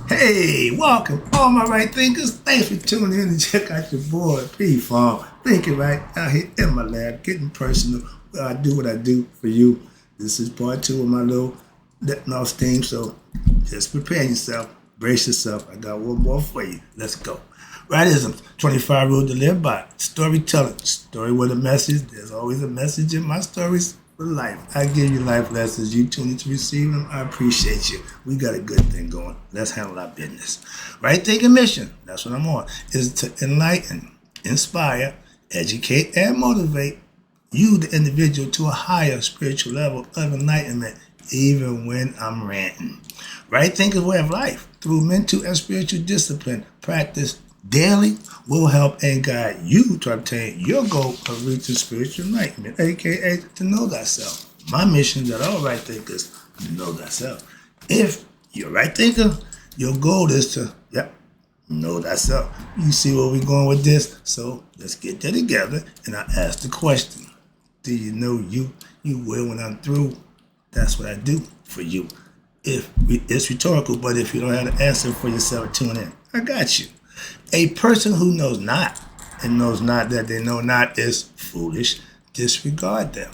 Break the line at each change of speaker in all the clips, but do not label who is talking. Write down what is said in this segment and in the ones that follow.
Hey, welcome, all my right thinkers. Thanks for tuning in and check out your boy P Farm. Thinking right out here in my lab, getting personal. Where I do what I do for you. This is part two of my little letting off steam. So just prepare yourself, brace yourself. I got one more for you. Let's go. Rightism, 25 rule to live by. Storytelling, story with a message. There's always a message in my stories. For life. I give you life lessons. You tune in to receive them. I appreciate you. We got a good thing going. Let's handle our business. Right thinking mission, that's what I'm on, is to enlighten, inspire, educate, and motivate you, the individual, to a higher spiritual level of enlightenment, even when I'm ranting. Right thinking way of life through mental and spiritual discipline, practice daily will help and guide you to obtain your goal of reaching spiritual enlightenment, aka to know thyself. My mission is that all right thinkers know thyself. If you're a right thinker, your goal is to, know thyself. You see where we're going with this? So let's get that together and I ask the question. Do you know you? You will when I'm through. That's what I do for you. It's rhetorical, but if you don't have the answer for yourself, tune in. I got you. A person who knows not and knows not that they know not is foolish. Disregard them.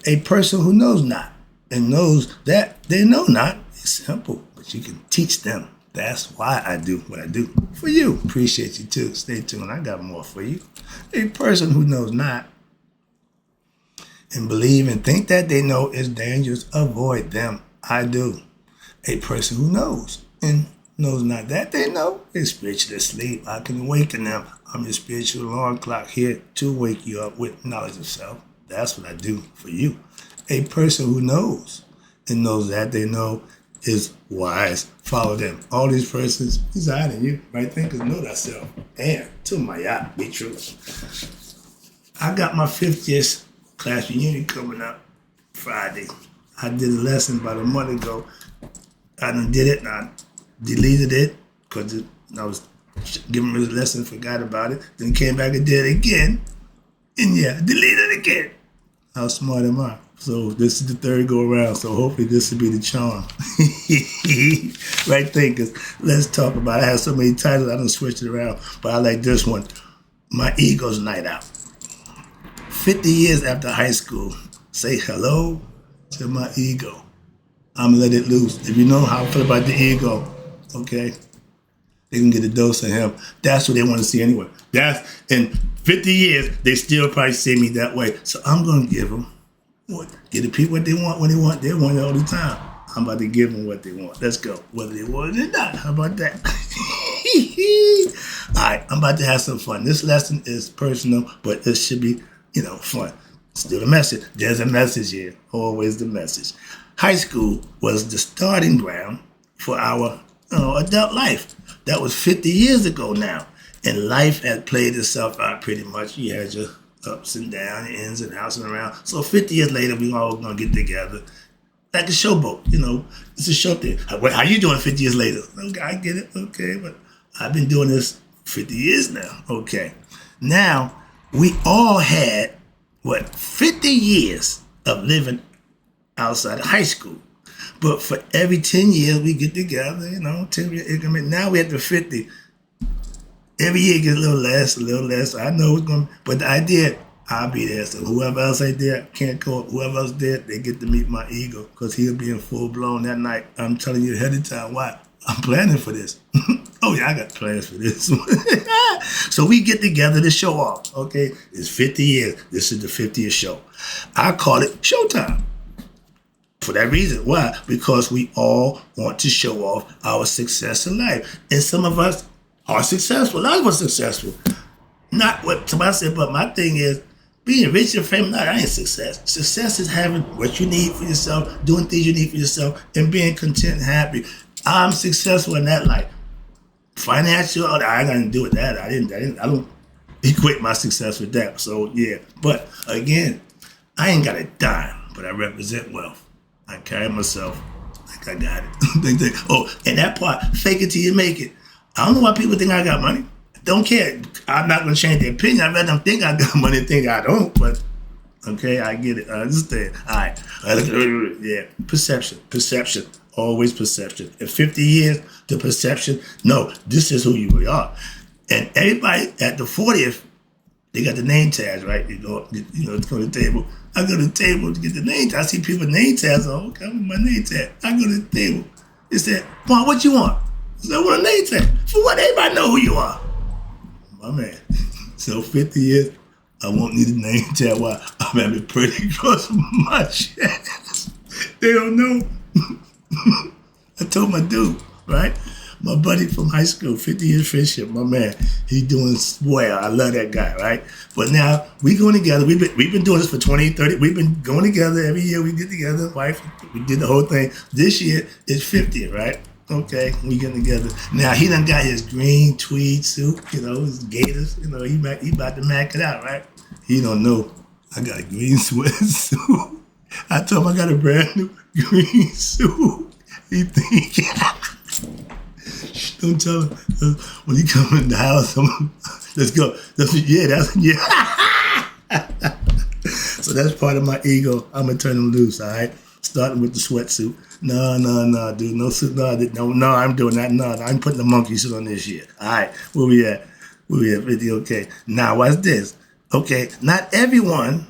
A person who knows not and knows that they know not is simple, but you can teach them. That's why I do what I do for you. Appreciate you too. Stay tuned. I got more for you. A person who knows not and believe and think that they know is dangerous. Avoid them. I do. A person who knows and knows not that they know is spiritually asleep. I can awaken them. I'm your spiritual alarm clock here to wake you up with knowledge of self. That's what I do for you. A person who knows and knows that they know is wise. Follow them. All these persons reside in you. Right thinkers know thyself. And to my yacht, be true. I got my 50th class reunion coming up Friday. I did a lesson about a month ago. I done did it and I deleted it because I was giving me the lesson, forgot about it. Then came back and did it again. And deleted it again. How smart am I? So this is the third go around. So hopefully this will be the charm. Right thinkers, let's talk about it. I have so many titles, I done switched it around. But I like this one. My ego's night out. 50 years after high school, say hello to my ego. I'm gonna let it loose. If you know how I feel about the ego, okay, they can get a dose of him. That's what they want to see anyway. That's in 50 years, they still probably see me that way. So I'm gonna give them give the people what they want when they want. They want it all the time. I'm about to give them what they want. Let's go. Whether they want it or not. How about that? All right, I'm about to have some fun. This lesson is personal, but it should be, fun. Still a message. There's a message here. Always the message. High school was the starting ground for our adult life. That was 50 years ago now. And life had played itself out pretty much. You had your ups and downs, ins and outs and around. So 50 years later, we all going to get together. Like a showboat, it's a show thing. How you doing 50 years later? Okay, I get it, okay, but I've been doing this 50 years now, okay. Now, we all had, 50 years of living outside of high school. But for every 10 years, we get together, 10-year increment. Now we're at the 50. Every year gets a little less. I know it's going to, but the idea, I'll be there. So whoever else ain't there, can't go. Whoever else there, they get to meet my ego because he'll be in full blown that night. I'm telling you ahead of time why. I'm planning for this. Oh yeah, I got plans for this. So we get together to show off, okay? It's 50 years. This is the 50th show. I call it Showtime. For that reason. Why? Because we all want to show off our success in life. And some of us are successful. A lot of us are successful. Not what somebody said, but my thing is being rich and famous. No, that ain't success. Success is having what you need for yourself, doing things you need for yourself, and being content and happy. I'm successful in that life. Financial, I ain't got to do with that. I don't equate my success with that. So yeah. But again, I ain't got a dime, but I represent wealth. I carry myself like I got it. And that part, fake it till you make it. I don't know why people think I got money. Don't care. I'm not going to change their opinion. I'd rather them think I got money than think I don't. But, okay, I get it. I understand. All right. Yeah. Perception. Always perception. In 50 years, the perception. No, this is who you really are. And everybody at the 40th, they got the name tags, right? You go to the table. I go to the table to get the name tag. I see people name tags on. Okay, I want my name tag. I go to the table. They said, "Mom, what you want?" I said, "I want a name tag." For what? Everybody know who you are. My man. So 50 years, I won't need a name tag while I'm having pretty across my chest. They don't know. I told my dude, right? My buddy from high school, 50 years friendship, my man, he doing well. I love that guy, right? But now we going together. We've been doing this for 20, 30. We've been going together every year. We get together, wife. We did the whole thing. This year is 50th, right? Okay, we getting together. Now he done got his green tweed suit, his gaiters. He about to mac it out, right? He don't know I got a green sweatsuit. I told him I got a brand new green suit. He think, don't tell him. When he come in the house, let's go. So that's part of my ego. I'm going to turn him loose, all right? Starting with the sweatsuit. No, dude. No suit. No, I'm doing that. No, I'm putting the monkey suit on this year. All right, where we at? 50, okay. Now, what's this? Okay, not everyone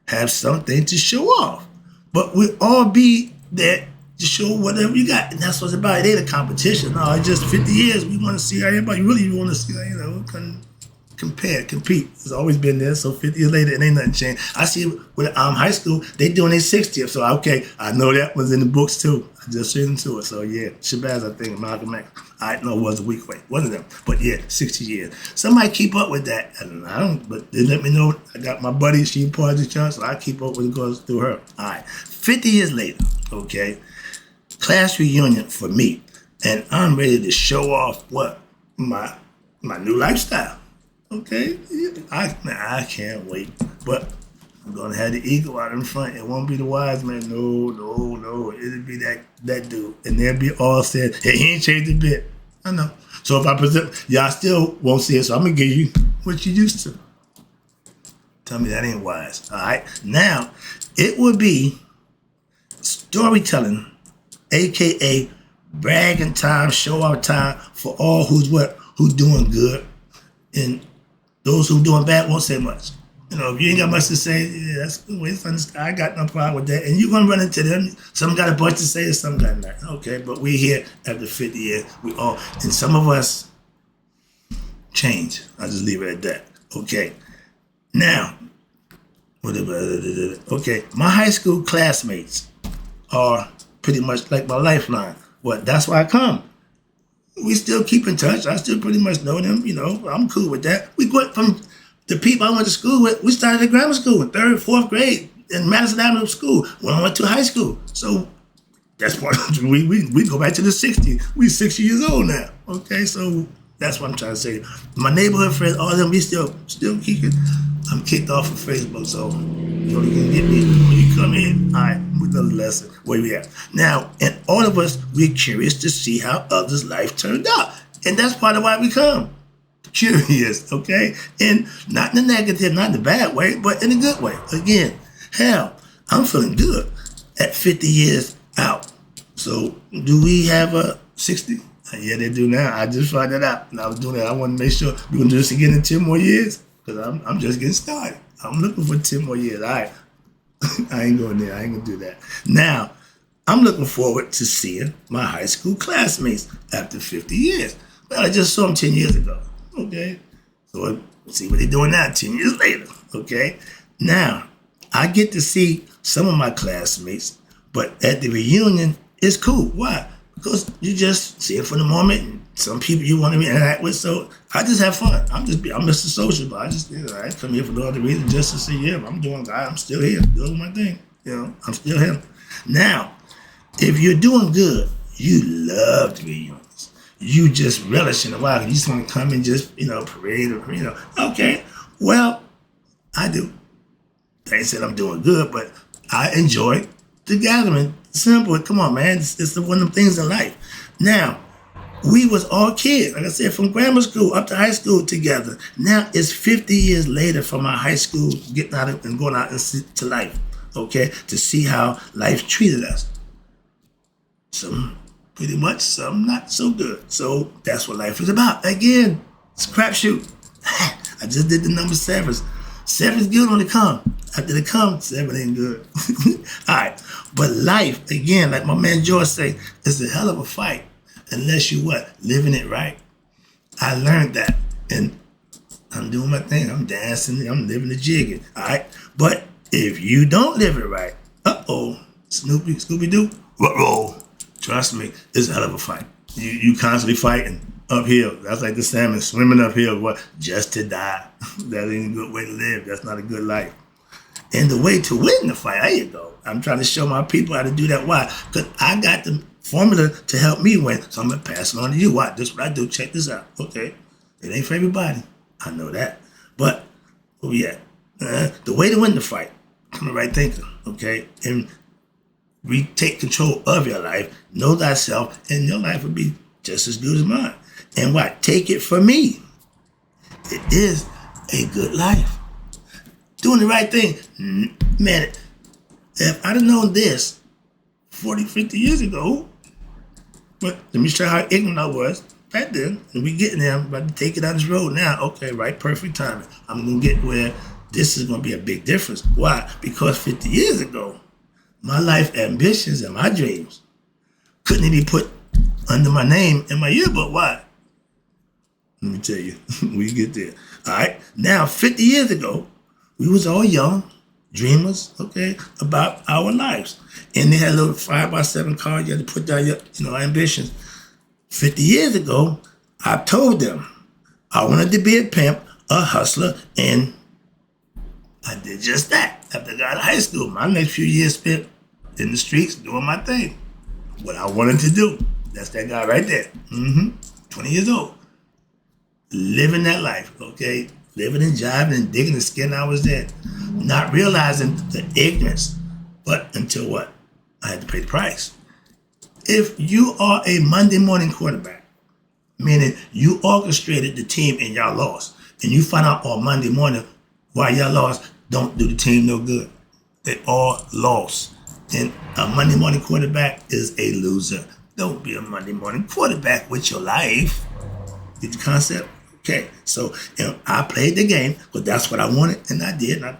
have something to show off, but we all be there to show whatever you got. And that's what it's about. It ain't a competition. No, it's just 50 years. We want to see everybody. Really want to see, compete. It's always been there. So 50 years later, it ain't nothing changed. I see with high school, they doing their 60th. So, okay, I know that was in the books too. I just read into it. So, yeah, Shabazz, I think, Malcolm X. I know it was a week away. One of them. But, yeah, 60 years. Somebody keep up with that. And I don't, but they let me know. I got my buddy. She part of the church, so I keep up with it goes through her. All right. 50 years later, okay, class reunion for me. And I'm ready to show off what? My new lifestyle. Okay, I can't wait. But I'm gonna have the ego out in front. It won't be the wise man. No. It'll be that dude, and they'll be all said, "Hey, he ain't changed a bit." I know. So if I present, y'all still won't see it. So I'm gonna give you what you used to. Tell me that ain't wise. All right. Now it would be storytelling, aka bragging time, show off time for all who's doing good, and those who doing bad won't say much. If you ain't got much to say, yeah, that's the way it's understood. I got no problem with that. And you're going to run into them. Some got a bunch to say and some got not. Okay, but we're here after 50 years. And some of us change. I'll just leave it at that. Okay. Now, okay, my high school classmates are pretty much like my lifeline. That's why I come. We still keep in touch. I still pretty much know them. I'm cool with that. We went from the people I went to school with. We started at grammar school in 3rd, 4th grade in Madison Avenue School when I went to high school. So that's part of we go back to the 60s. We 60 years old now. Okay, so that's what I'm trying to say. My neighborhood friends, all of them, we still kicking. I'm kicked off of Facebook, so you can get me when you come in. All right, with the lesson. Where we at? Now, and all of us, we're curious to see how others' life turned out. And that's part of why we come. Curious, okay? And not in the negative, not in the bad way, but in a good way. Again, hell, I'm feeling good at 50 years out. So, do we have a 60? Yeah, they do now. I just found that out. And I was doing that. I want to make sure we're going to do this again in 10 more years. Because I'm just getting started. I'm looking for 10 more years. All right. I ain't going there. I ain't going to do that. Now, I'm looking forward to seeing my high school classmates after 50 years. Well, I just saw them 10 years ago. Okay. So let's see what they're doing now 10 years later. Okay. Now, I get to see some of my classmates, but at the reunion, it's cool. Why? Because you just see it for the moment, and some people you want to interact with. So I just have fun. I'm Mr. Social, but I come here for no other reason, just to say, yeah, I'm still here, doing my thing. I'm still him. Now, if you're doing good, you love the reunions. You just relish in a while. You just want to come and just, parade or, okay. Well, I do. I ain't said I'm doing good, but I enjoy the gathering. Simple. Come on, man. It's one of them things in life. Now, we was all kids, like I said, from grammar school up to high school together. Now it's 50 years later from our high school getting out and going out into life, okay, to see how life treated us. Some pretty much some not so good. So that's what life is about. Again, it's a crapshoot. I just did the number sevens. Seven's good when it come. After they come, seven ain't good. All right. But life, again, like my man George say, is a hell of a fight. Unless you what? Living it right. I learned that. And I'm doing my thing. I'm dancing. I'm living the jigging. All right. But if you don't live it right, Scooby-Doo, roll. Trust me, it's a hell of a fight. You constantly fighting uphill. That's like the salmon swimming uphill, what? Just to die. That ain't a good way to live. That's not a good life. And the way to win the fight, there you go. I'm trying to show my people how to do that. Why? Because I got the formula to help me win. So I'm going to pass it on to you. Why? This is what I do. Check this out. Okay. It ain't for everybody. I know that. But, the way to win the fight, I'm the right thinker. Okay. And retake control of your life, know thyself, and your life will be just as good as mine. And what? Take it from me. It is a good life. Doing the right thing. Man, if I'd have known this 40, 50 years ago, but let me show you how ignorant I was back then. And we getting there. I'm about to take it on this road now. Okay, right, perfect timing. I'm going to get where this is going to be a big difference. Why? Because 50 years ago, my life ambitions and my dreams couldn't even be put under my name in my yearbook. Why? Let me tell you, we get there. All right. Now, 50 years ago, we was all young, dreamers, okay, about our lives. And they had a little 5x7 card. You had to put down your, ambitions. 50 years ago, I told them I wanted to be a pimp, a hustler, and I did just that. After I got out of high school, my next few years spent in the streets doing my thing. What I wanted to do. That's that guy right there. 20 years old. Living that life, okay? Living and jiving and digging the skin I was in. Not realizing the ignorance. But until what? I had to pay the price. If you are a Monday morning quarterback, meaning you orchestrated the team and y'all lost, and you find out on Monday morning why y'all lost, don't do the team no good. They all lost. And a Monday morning quarterback is a loser. Don't be a Monday morning quarterback with your life. Get the concept? Okay. So I played the game, but that's what I wanted, and I did, and I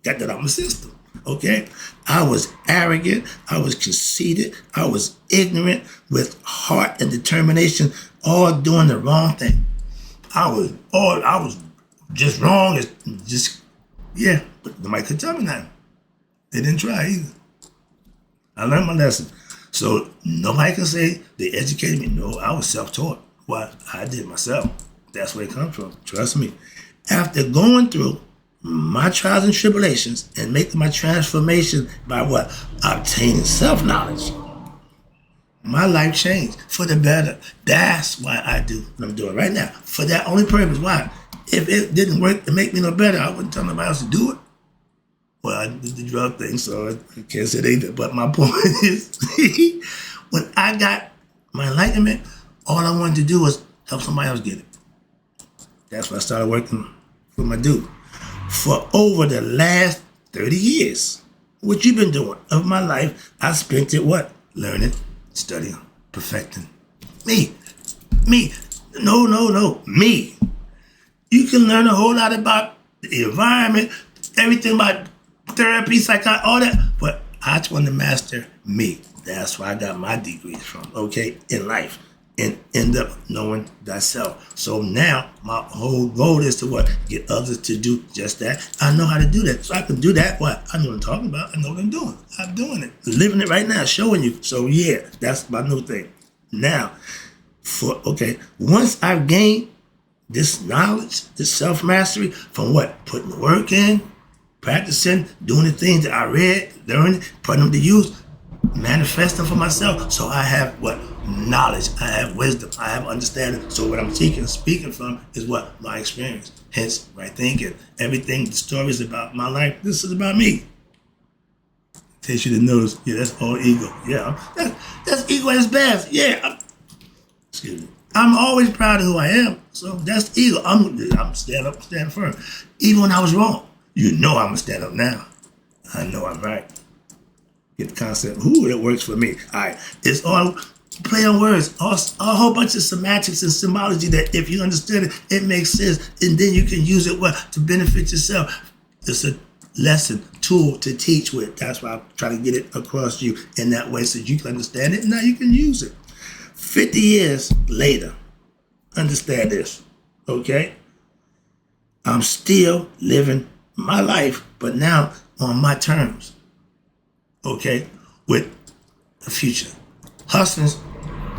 got that out my system. Okay? I was arrogant. I was conceited. I was ignorant with heart and determination, all doing the wrong thing. I was just wrong. But nobody could tell me nothing. They didn't try either. I learned my lesson. So nobody can say they educated me. No, I was self-taught. What I did myself. That's where it comes from. Trust me. After going through my trials and tribulations and making my transformation by what? Obtaining self-knowledge. My life changed for the better. That's why I do what I'm doing right now. For that only purpose. Why? If it didn't work to make me no better, I wouldn't tell nobody else to do it. Well, I did the drug thing, so I can't say that either. But my point is, when I got my enlightenment, all I wanted to do was help somebody else get it. That's when I started working for my dude. For over the last 30 years, what you've been doing of my life, I spent it what? Learning, studying, perfecting. Me. No, me. You can learn a whole lot about the environment, everything about therapy, psychology, all that. But I just want to master me. That's where I got my degrees from, okay, in life. And end up knowing thyself. So now my whole goal is to what? Get others to do just that. I know how to do that. So I can do that. What? I know what I'm talking about. I know what I'm doing. I'm doing it. Living it right now, showing you. So yeah, that's my new thing. Now, once I've gained this knowledge, this self-mastery from what? Putting the work in, practicing, doing the things that I read, learning, putting them to use, manifesting for myself. So I have what? Knowledge. I have wisdom. I have understanding. So what I'm speaking from is what? My experience. Hence, right thinking. Everything, the stories about my life, this is about me. In case you didn't notice, yeah, that's all ego. Yeah, that's ego at its best. Yeah. Excuse me. I'm always proud of who I am. So that's ego. I'm stand firm. Even when I was wrong, you know I'm going to stand up now. I know I'm right. Get the concept. Ooh, it works for me. All right. It's all Play on words, a whole bunch of semantics and symbology that if you understand it, it makes sense. And then you can use it to benefit yourself. It's a lesson, tool to teach with. That's why I try to get it across to you in that way so you can understand it and now you can use it. 50 years later, understand this, okay? I'm still living my life, but now on my terms, okay? With the future. Hustlers,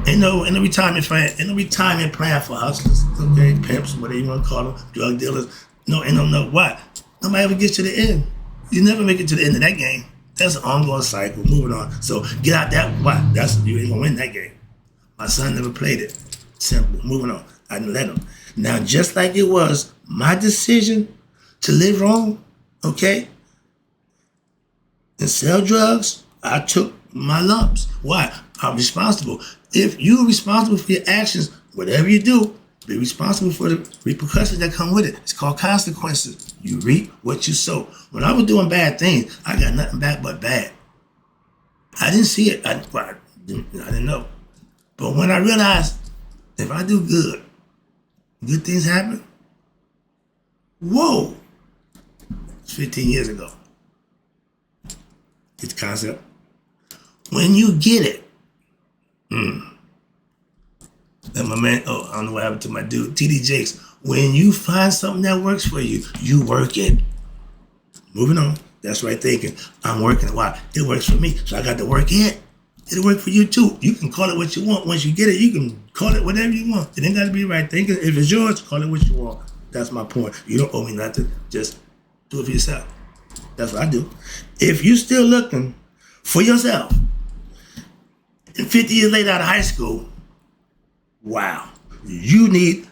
ain't no retirement plan for hustlers, okay? Pimps, whatever you want to call them, drug dealers. No, ain't no why. Nobody ever gets to the end. You never make it to the end of that game. That's an ongoing cycle, moving on. So get out that, why? You ain't gonna win that game. My son never played it. Simple, moving on. I didn't let him. Now, just like it was my decision to live wrong, okay, and sell drugs, I took my lumps. Why? I'm responsible. If you're responsible for your actions, whatever you do, be responsible for the repercussions that come with it. It's called consequences. You reap what you sow. When I was doing bad things, I got nothing back but bad. I didn't see it. I didn't know. But when I realized if I do good things happen. Whoa. It's 15 years ago. Get the concept? When you get it, and my man, I don't know what happened to my dude, TD Jakes. When you find something that works for you, you work it. Moving on. That's right thinking. I'm working it. Why? It works for me, so I got to work it. It'll work for you too. You can call it what you want. Once you get it, you can call it whatever you want. It ain't got to be right thinking. If it's yours, call it what you want. That's my point. You don't owe me nothing. Just do it for yourself. That's what I do. If you still looking for yourself, and 50 years later out of high school, wow, you need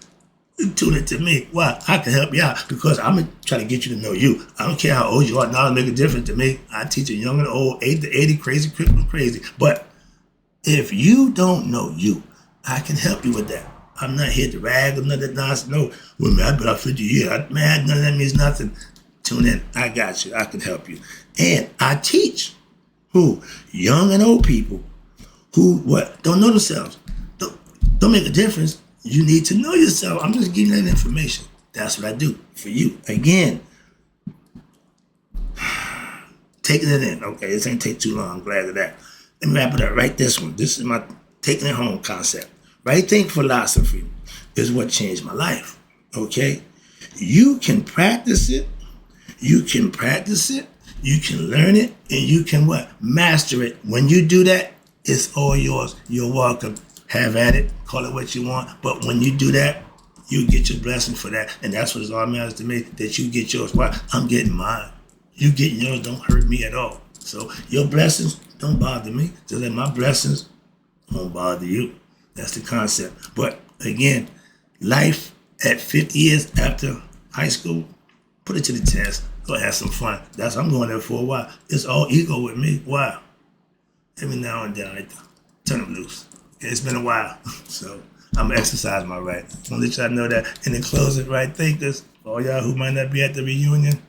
to tune into me. Why? I can help you out because I'm going to try to get you to know you. I don't care how old you are. Now it'll make a difference to me. I teach a young and old, 8 to 80, crazy, crazy. But if you don't know you, I can help you with that. I'm not here to rag or none of that nonsense. No, well, man, I've been out 50 years. Man, none of that means nothing. Tune in. I got you. I can help you. And I teach who? Young and old people who don't know themselves. Don't make a difference. You need to know yourself. I'm just giving you that information. That's what I do for you. Again, taking it in. Okay, this ain't take too long. I'm glad of that. Let me wrap it up. Write this one. This is my taking it home concept. Right think philosophy is what changed my life. Okay? You can practice it. You can practice it. You can learn it. And you can master it. When you do that, it's all yours. You're welcome. Have at it. Call it what you want. But when you do that, you get your blessing for that. And that's what all matters to me, that you get yours. Why? I'm getting mine. You getting yours don't hurt me at all. So your blessings don't bother me. Just like my blessings won't bother you. That's the concept. But again, life at 50 years after high school, put it to the test. Go have some fun. That's what I'm going there for a while. It's all ego with me. Why? Every now and then I turn them loose. It's been a while, so I'm going to exercise my right. I want to let y'all know that. And in closing, right thinkers, all y'all who might not be at the reunion,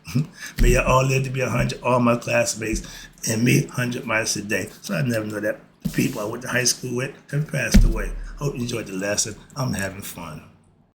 may y'all all live to be 100, all my classmates, and me 100 miles a day. So I never know that the people I went to high school with have passed away. Hope you enjoyed the lesson. I'm having fun.